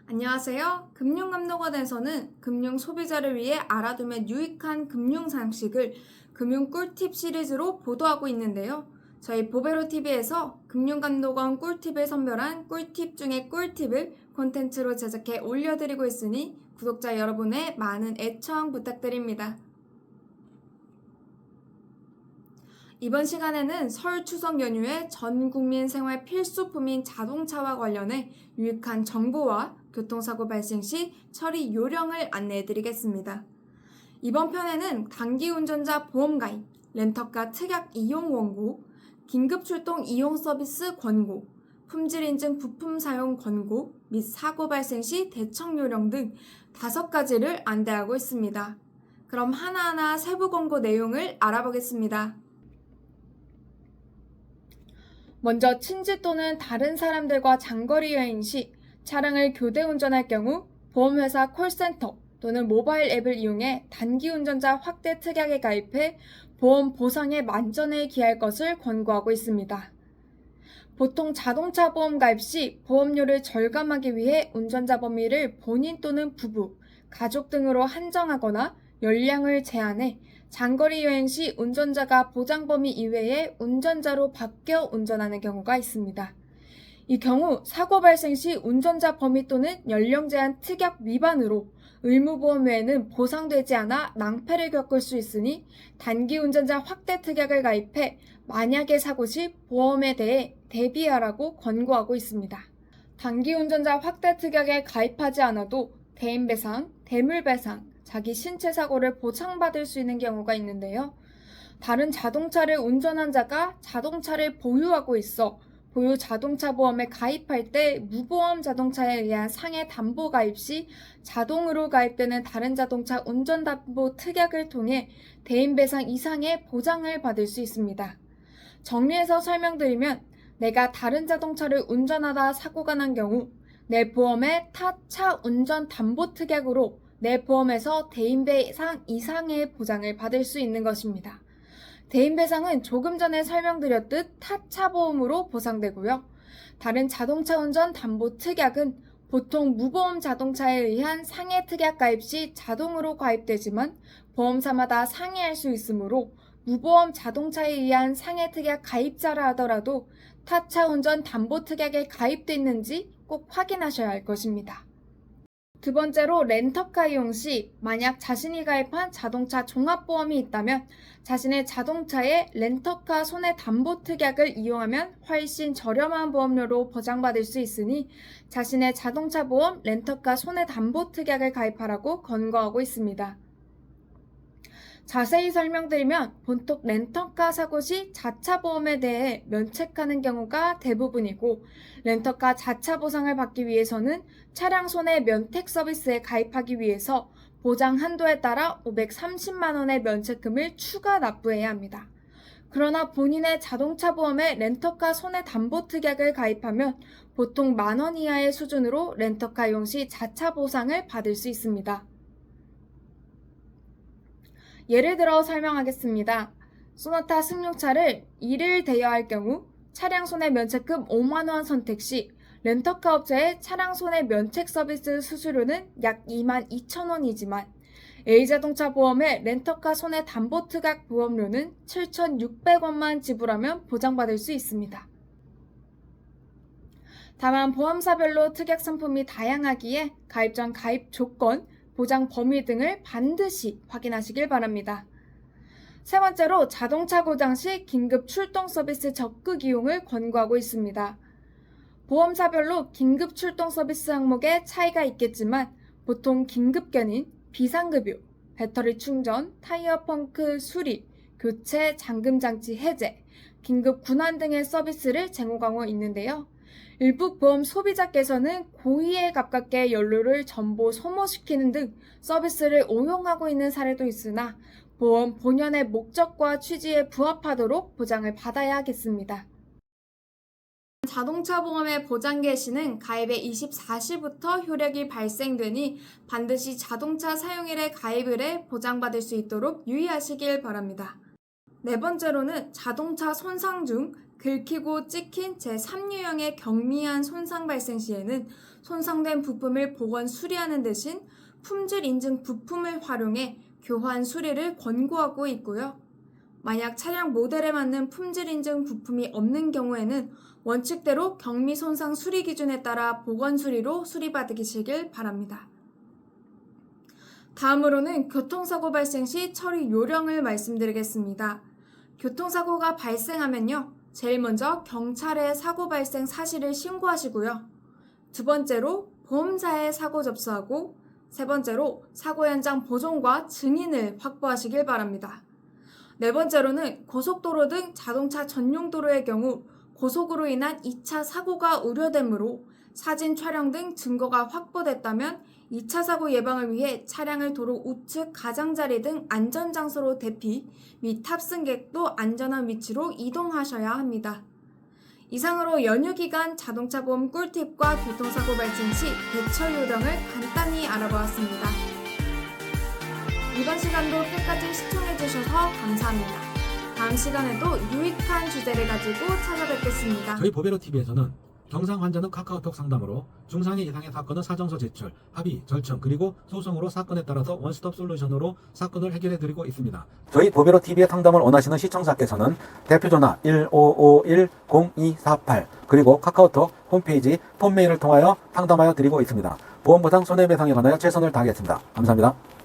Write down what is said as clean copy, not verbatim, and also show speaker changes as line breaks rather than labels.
안녕하세요. 금융감독원에서는 금융 소비자를 위해 알아두면 유익한 금융 상식을 금융 꿀팁 시리즈로 보도하고 있는데요. 저희 보베로TV에서 금융감독원 꿀팁을 선별한 꿀팁 중에 꿀팁을 콘텐츠로 제작해 올려드리고 있으니 구독자 여러분의 많은 애청 부탁드립니다. 이번 시간에는 설 추석 연휴에 전 국민 생활 필수품인 자동차와 관련해 유익한 정보와 교통사고 발생 시 처리 요령을 안내해드리겠습니다. 이번 편에는 단기운전자 보험가입, 렌터카 특약 이용 원고, 긴급출동 이용 서비스 권고, 품질인증 부품 사용 권고 및 사고 발생 시 대처 요령 등 5가지를 안내하고 있습니다. 그럼 하나하나 세부 권고 내용을 알아보겠습니다. 먼저 친지 또는 다른 사람들과 장거리 여행 시 차량을 교대 운전할 경우 보험회사 콜센터 또는 모바일 앱을 이용해 단기운전자 확대 특약에 가입해 보험 보상에 만전을 기할 것을 권고하고 있습니다. 보통 자동차 보험 가입 시 보험료를 절감하기 위해 운전자 범위를 본인 또는 부부, 가족 등으로 한정하거나 연량을 제한해 장거리 여행 시 운전자가 보장 범위 이외에 운전자로 바뀌어 운전하는 경우가 있습니다. 이 경우 사고 발생 시 운전자 범위 또는 연령 제한 특약 위반으로 의무보험 외에는 보상되지 않아 낭패를 겪을 수 있으니 단기 운전자 확대 특약을 가입해 만약의 사고 시 보험에 대해 대비하라고 권고하고 있습니다. 단기 운전자 확대 특약에 가입하지 않아도 대인배상, 대물배상, 자기 신체 사고를 보상받을 수 있는 경우가 있는데요. 다른 자동차를 운전한 자가 자동차를 보유하고 있어 보유 자동차 보험에 가입할 때 무보험 자동차에 의한 상해 담보 가입 시 자동으로 가입되는 다른 자동차 운전담보 특약을 통해 대인배상 이상의 보장을 받을 수 있습니다. 정리해서 설명드리면 내가 다른 자동차를 운전하다 사고가 난 경우 내 보험의 타차 운전 담보 특약으로 내 보험에서 대인배상 이상의 보장을 받을 수 있는 것입니다. 대인배상은 조금 전에 설명드렸듯 타차 보험으로 보상되고요. 다른 자동차 운전 담보 특약은 보통 무보험 자동차에 의한 상해 특약 가입 시 자동으로 가입되지만 보험사마다 상해할 수 있으므로 무보험 자동차에 의한 상해 특약 가입자라 하더라도 타차 운전 담보 특약에 가입됐는지 꼭 확인하셔야 할 것입니다. 두 번째로 렌터카 이용 시 만약 자신이 가입한 자동차 종합보험이 있다면 자신의 자동차에 렌터카 손해담보특약을 이용하면 훨씬 저렴한 보험료로 보장받을 수 있으니 자신의 자동차 보험 렌터카 손해담보특약을 가입하라고 권고하고 있습니다. 자세히 설명드리면 보통 렌터카 사고 시 자차 보험에 대해 면책하는 경우가 대부분이고 렌터카 자차 보상을 받기 위해서는 차량 손해 면택 서비스에 가입하기 위해서 보장 한도에 따라 530만 원의 면책금을 추가 납부해야 합니다. 그러나 본인의 자동차 보험에 렌터카 손해담보특약을 가입하면 보통 10,000원 이하의 수준으로 렌터카 이용 시 자차 보상을 받을 수 있습니다. 예를 들어 설명하겠습니다. 소나타 승용차를 1일 대여할 경우 차량 손해 면책금 5만 원 선택 시 렌터카 업체의 차량 손해 면책 서비스 수수료는 약 22,000원이지만 A자동차 보험의 렌터카 손해 담보 특약 보험료는 7,600원만 지불하면 보장받을 수 있습니다. 다만 보험사별로 특약 상품이 다양하기에 가입 전 가입 조건, 보장 범위 등을 반드시 확인하시길 바랍니다. 세 번째로 자동차 고장 시 긴급 출동 서비스 적극 이용을 권고하고 있습니다. 보험사별로 긴급 출동 서비스 항목에 차이가 있겠지만 보통 긴급견인, 비상급유, 배터리 충전, 타이어 펑크 수리, 교체, 잠금장치 해제, 긴급 군환 등의 서비스를 제공하고 있는데요. 일부 보험 소비자께서는 고의에 가깝게 연료를 전보 소모시키는 등 서비스를 오용하고 있는 사례도 있으나 보험 본연의 목적과 취지에 부합하도록 보장을 받아야 하겠습니다. 자동차 보험의 보장 개시는 가입의 24시부터 효력이 발생되니 반드시 자동차 사용일에 가입을 해 보장받을 수 있도록 유의하시길 바랍니다. 네 번째로는 자동차 손상 중 긁히고 찍힌 제3유형의 경미한 손상 발생 시에는 손상된 부품을 복원 수리하는 대신 품질 인증 부품을 활용해 교환 수리를 권고하고 있고요. 만약 차량 모델에 맞는 품질 인증 부품이 없는 경우에는 원칙대로 경미 손상 수리 기준에 따라 복원 수리로 수리받으시길 바랍니다. 다음으로는 교통사고 발생 시 처리 요령을 말씀드리겠습니다. 교통사고가 발생하면요, 제일 먼저 경찰에 사고 발생 사실을 신고하시고요. 두 번째로 보험사에 사고 접수하고, 세 번째로 사고 현장 보존과 증인을 확보하시길 바랍니다. 네 번째로는 고속도로 등 자동차 전용 도로의 경우 고속으로 인한 2차 사고가 우려되므로 사진 촬영 등 증거가 확보됐다면 2차 사고 예방을 위해 차량을 도로 우측 가장자리 등 안전장소로 대피 및 탑승객도 안전한 위치로 이동하셔야 합니다. 이상으로 연휴 기간 자동차 보험 꿀팁과 교통사고 발생 시 대처 요령을 간단히 알아보았습니다. 이번 시간도 끝까지 시청해주셔서 감사합니다. 다음 시간에도 유익한 주제를 가지고 찾아뵙겠습니다.
저희 보베로TV에서는 경상 환자는 카카오톡 상담으로, 중상해 이상의 사건은 사정서 제출, 합의, 절청, 그리고 소송으로 사건에 따라서 원스톱 솔루션으로 사건을 해결해드리고 있습니다. 저희 보베로TV의 상담을 원하시는 시청자께서는 대표전화 1551-0248 그리고 카카오톡 홈페이지 폰메일을 통하여 상담하여 드리고 있습니다. 보험보상 손해배상에 관하여 최선을 다하겠습니다. 감사합니다.